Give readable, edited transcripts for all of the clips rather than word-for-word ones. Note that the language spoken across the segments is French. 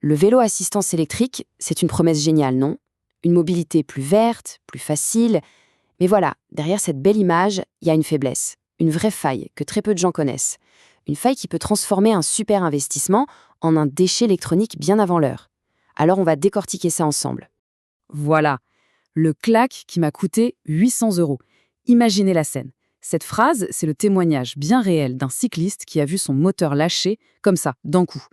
Le vélo assistance électrique, c'est une promesse géniale, non? Une mobilité plus verte, plus facile. Mais voilà, derrière cette belle image, il y a une faiblesse, une vraie faille que très peu de gens connaissent. Une faille qui peut transformer un super investissement en un déchet électronique bien avant l'heure. Alors on va décortiquer ça ensemble. Voilà, le claque qui m'a coûté 800 €. Imaginez la scène. Cette phrase, c'est le témoignage bien réel d'un cycliste qui a vu son moteur lâcher, comme ça, d'un coup.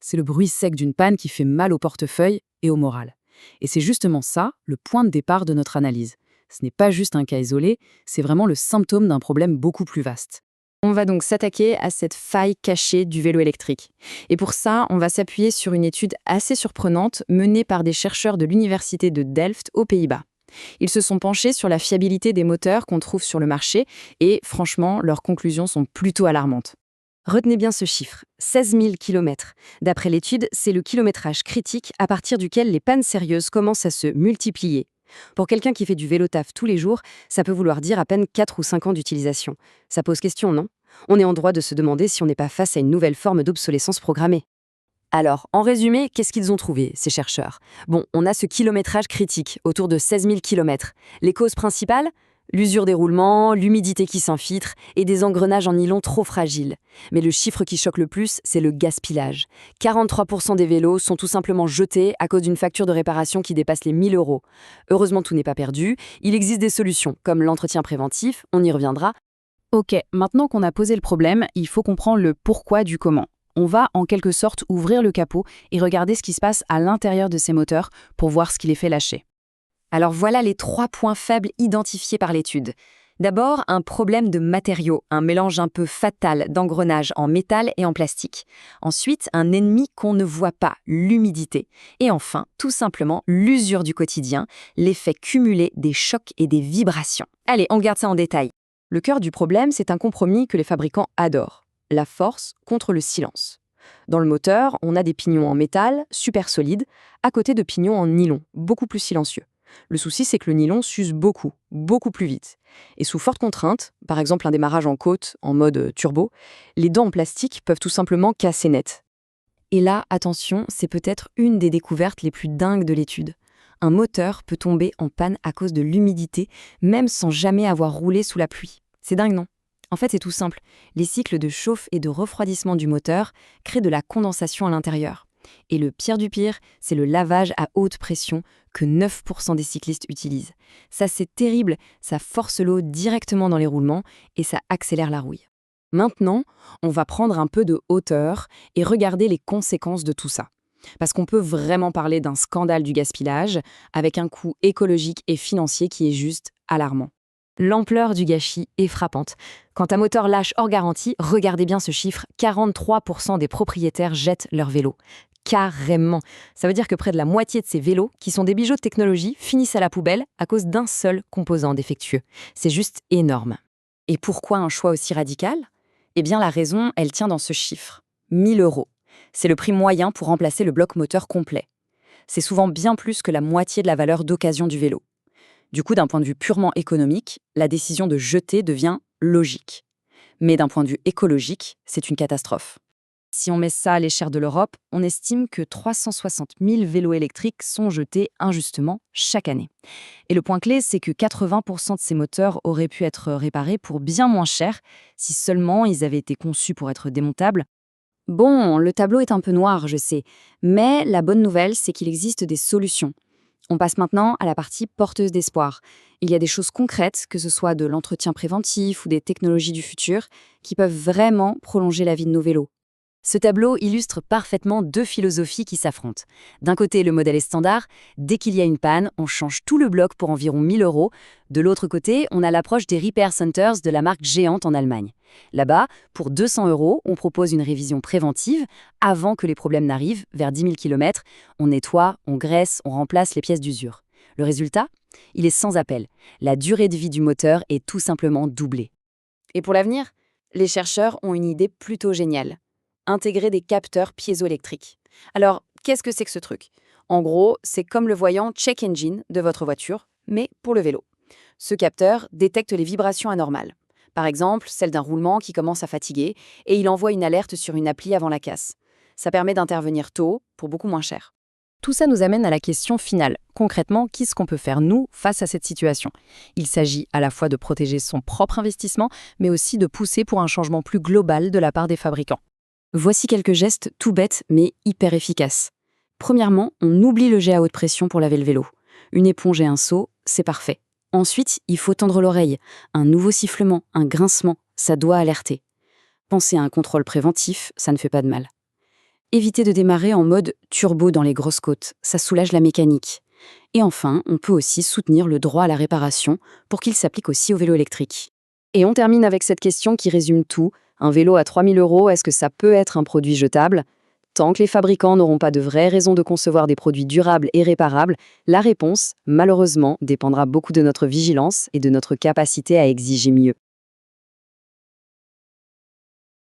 C'est le bruit sec d'une panne qui fait mal au portefeuille et au moral. Et c'est justement ça, le point de départ de notre analyse. Ce n'est pas juste un cas isolé, c'est vraiment le symptôme d'un problème beaucoup plus vaste. On va donc s'attaquer à cette faille cachée du vélo électrique. Et pour ça, on va s'appuyer sur une étude assez surprenante menée par des chercheurs de l'université de Delft aux Pays-Bas. Ils se sont penchés sur la fiabilité des moteurs qu'on trouve sur le marché et franchement, leurs conclusions sont plutôt alarmantes. Retenez bien ce chiffre, 16 000 km. D'après l'étude, c'est le kilométrage critique à partir duquel les pannes sérieuses commencent à se multiplier. Pour quelqu'un qui fait du vélo taf tous les jours, ça peut vouloir dire à peine 4 ou 5 ans d'utilisation. Ça pose question, non? On est en droit de se demander si on n'est pas face à une nouvelle forme d'obsolescence programmée. Alors, en résumé, qu'est-ce qu'ils ont trouvé, ces chercheurs? Bon, on a ce kilométrage critique, autour de 16 000 km. Les causes principales? L'usure des roulements, l'humidité qui s'infiltre et des engrenages en nylon trop fragiles. Mais le chiffre qui choque le plus, c'est le gaspillage. 43% des vélos sont tout simplement jetés à cause d'une facture de réparation qui dépasse les 1 000 €. Heureusement, tout n'est pas perdu. Il existe des solutions, comme l'entretien préventif, on y reviendra. Ok, maintenant qu'on a posé le problème, il faut comprendre le pourquoi du comment. On va en quelque sorte ouvrir le capot et regarder ce qui se passe à l'intérieur de ces moteurs pour voir ce qui les fait lâcher. Alors voilà les 3 points faibles identifiés par l'étude. D'abord, un problème de matériaux, un mélange un peu fatal d'engrenages en métal et en plastique. Ensuite, un ennemi qu'on ne voit pas, l'humidité. Et enfin, tout simplement, l'usure du quotidien, l'effet cumulé des chocs et des vibrations. Allez, on regarde ça en détail. Le cœur du problème, c'est un compromis que les fabricants adorent. La force contre le silence. Dans le moteur, on a des pignons en métal, super solides, à côté de pignons en nylon, beaucoup plus silencieux. Le souci, c'est que le nylon s'use beaucoup, beaucoup plus vite. Et sous forte contrainte, par exemple un démarrage en côte, en mode turbo, les dents en plastique peuvent tout simplement casser net. Et là, attention, c'est peut-être une des découvertes les plus dingues de l'étude. Un moteur peut tomber en panne à cause de l'humidité, même sans jamais avoir roulé sous la pluie. C'est dingue, non? En fait, c'est tout simple. Les cycles de chauffe et de refroidissement du moteur créent de la condensation à l'intérieur. Et le pire du pire, c'est le lavage à haute pression que 9% des cyclistes utilisent. Ça, c'est terrible, ça force l'eau directement dans les roulements et ça accélère la rouille. Maintenant, on va prendre un peu de hauteur et regarder les conséquences de tout ça. Parce qu'on peut vraiment parler d'un scandale du gaspillage avec un coût écologique et financier qui est juste alarmant. L'ampleur du gâchis est frappante. Quand un moteur lâche hors garantie, regardez bien ce chiffre, 43% des propriétaires jettent leur vélo. Carrément. Ça veut dire que près de la moitié de ces vélos, qui sont des bijoux de technologie, finissent à la poubelle à cause d'un seul composant défectueux. C'est juste énorme. Et pourquoi un choix aussi radical? Eh bien, la raison, elle tient dans ce chiffre. 1 000 €. C'est le prix moyen pour remplacer le bloc moteur complet. C'est souvent bien plus que la moitié de la valeur d'occasion du vélo. Du coup, d'un point de vue purement économique, la décision de jeter devient logique. Mais d'un point de vue écologique, c'est une catastrophe. Si on met ça à l'échelle de l'Europe, on estime que 360 000 vélos électriques sont jetés injustement chaque année. Et le point clé, c'est que 80% de ces moteurs auraient pu être réparés pour bien moins cher si seulement ils avaient été conçus pour être démontables. Bon, le tableau est un peu noir, je sais, mais la bonne nouvelle, c'est qu'il existe des solutions. On passe maintenant à la partie porteuse d'espoir. Il y a des choses concrètes, que ce soit de l'entretien préventif ou des technologies du futur, qui peuvent vraiment prolonger la vie de nos vélos. Ce tableau illustre parfaitement 2 philosophies qui s'affrontent. D'un côté, le modèle est standard. Dès qu'il y a une panne, on change tout le bloc pour environ 1 000 €. De l'autre côté, on a l'approche des repair centers de la marque géante en Allemagne. Là-bas, pour 200 €, on propose une révision préventive. Avant que les problèmes n'arrivent, vers 10 000 km, on nettoie, on graisse, on remplace les pièces d'usure. Le résultat? Il est sans appel. La durée de vie du moteur est tout simplement doublée. Et pour l'avenir, les chercheurs ont une idée plutôt géniale. Intégrer des capteurs piézoélectriques. Alors, qu'est-ce que c'est que ce truc? En gros, c'est comme le voyant check engine de votre voiture, mais pour le vélo. Ce capteur détecte les vibrations anormales. Par exemple, celle d'un roulement qui commence à fatiguer, et il envoie une alerte sur une appli avant la casse. Ça permet d'intervenir tôt pour beaucoup moins cher. Tout ça nous amène à la question finale. Concrètement, qu'est-ce qu'on peut faire, nous, face à cette situation? Il s'agit à la fois de protéger son propre investissement, mais aussi de pousser pour un changement plus global de la part des fabricants. Voici quelques gestes tout bêtes, mais hyper efficaces. Premièrement, on oublie le jet à haute pression pour laver le vélo. Une éponge et un seau, c'est parfait. Ensuite, il faut tendre l'oreille. Un nouveau sifflement, un grincement, ça doit alerter. Pensez à un contrôle préventif, ça ne fait pas de mal. Évitez de démarrer en mode turbo dans les grosses côtes, ça soulage la mécanique. Et enfin, on peut aussi soutenir le droit à la réparation pour qu'il s'applique aussi au vélo électrique. Et on termine avec cette question qui résume tout. Un vélo à 3 000 €, est-ce que ça peut être un produit jetable? Tant que les fabricants n'auront pas de vraies raisons de concevoir des produits durables et réparables, la réponse, malheureusement, dépendra beaucoup de notre vigilance et de notre capacité à exiger mieux.